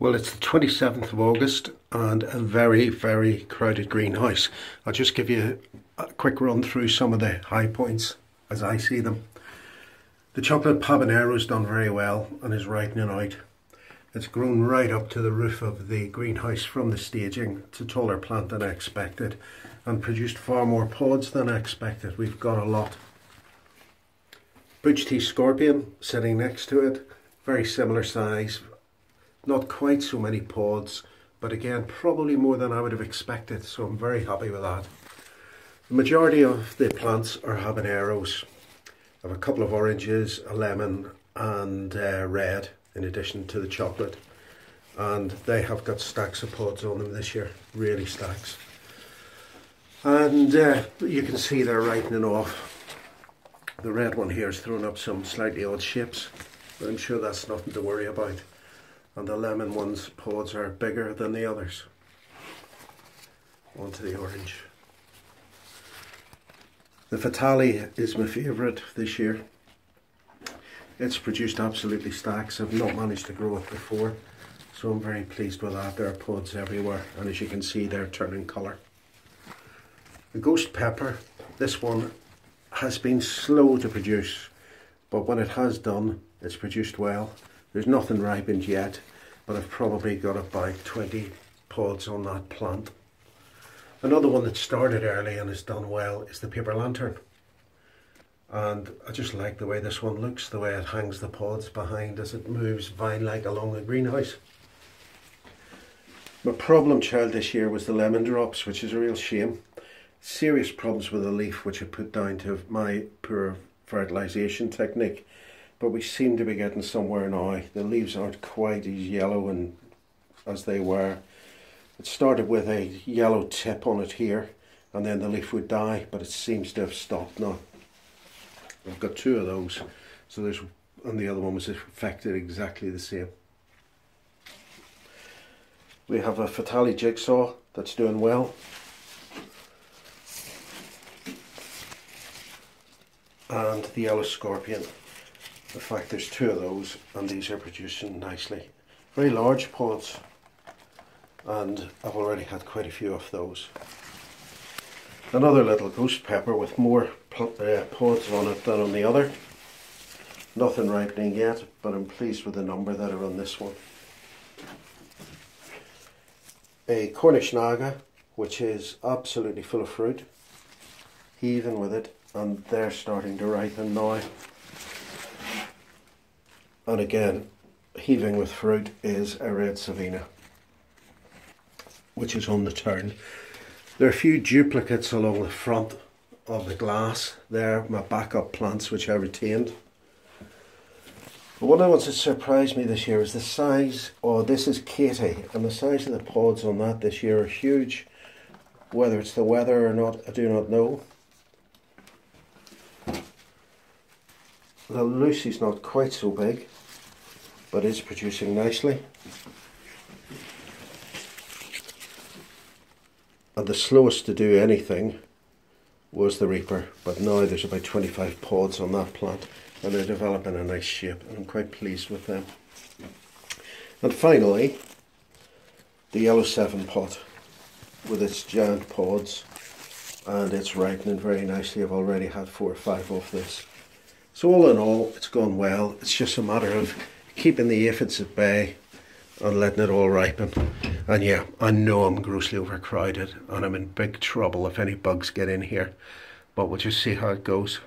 Well, it's the 27th of August and a very, very crowded greenhouse. I'll just give you a quick run through some of the high points as I see them. The chocolate habanero's done very well and is ripening out. It's grown right up to the roof of the greenhouse from the staging. It's a taller plant than I expected and produced far more pods than I expected. We've got a lot. Butch tea scorpion sitting next to it, very similar size. Not quite so many pods, but again, probably more than I would have expected, so I'm very happy with that. The majority of the plants are habaneros. I have a couple of oranges, a lemon and red, in addition to the chocolate. And they have got stacks of pods on them this year, really stacks. And you can see they're ripening off. The red one here is throwing up some slightly odd shapes, but I'm sure that's nothing to worry about. And the lemon one's pods are bigger than the others. On to the orange. The Fatale is my favourite this year. It's produced absolutely stacks. I've not managed to grow it before, so I'm very pleased with that. There are pods everywhere, and as you can see, they're turning colour. The ghost pepper, this one has been slow to produce, but when it has done, it's produced well. There's nothing ripened yet, but I've probably got about 20 pods on that plant. Another one that started early and has done well is the paper lantern. And I just like the way this one looks, the way it hangs the pods behind as it moves vine-like along the greenhouse. My problem child this year was the lemon drops, which is a real shame. Serious problems with the leaf, which I put down to my poor fertilisation technique. But we seem to be getting somewhere now. The leaves aren't quite as yellow and as they were. It started with a yellow tip on it here, and then the leaf would die, but it seems to have stopped now. I've got two of those, so there's, and the other one was affected exactly the same. We have a Fatale jigsaw that's doing well. And the yellow scorpion. In fact, there's two of those, and these are producing nicely. Very large pods, and I've already had quite a few of those. Another little ghost pepper with more pods on it than on the other. Nothing ripening yet, but I'm pleased with the number that are on this one. A Cornish naga, which is absolutely full of fruit, heaving with it, and they're starting to ripen now. And again, heaving with fruit is a red savina, which is on the turn. There are a few duplicates along the front of the glass. They're my backup plants, which I retained. But one of the ones that surprised me this year is the size. Oh, this is Katie, and the size of the pods on that this year are huge. Whether it's the weather or not, I do not know. The Lucy's not quite so big, but is producing nicely. And the slowest to do anything was the Reaper, but now there's about 25 pods on that plant, and they're developing a nice shape, and I'm quite pleased with them. And finally, the yellow 7-pot with its giant pods, and it's ripening very nicely. I've already had 4 or 5 of this. So all in all, it's gone well. It's just a matter of keeping the aphids at bay and letting it all ripen. And yeah, I know I'm grossly overcrowded and I'm in big trouble if any bugs get in here. But we'll just see how it goes.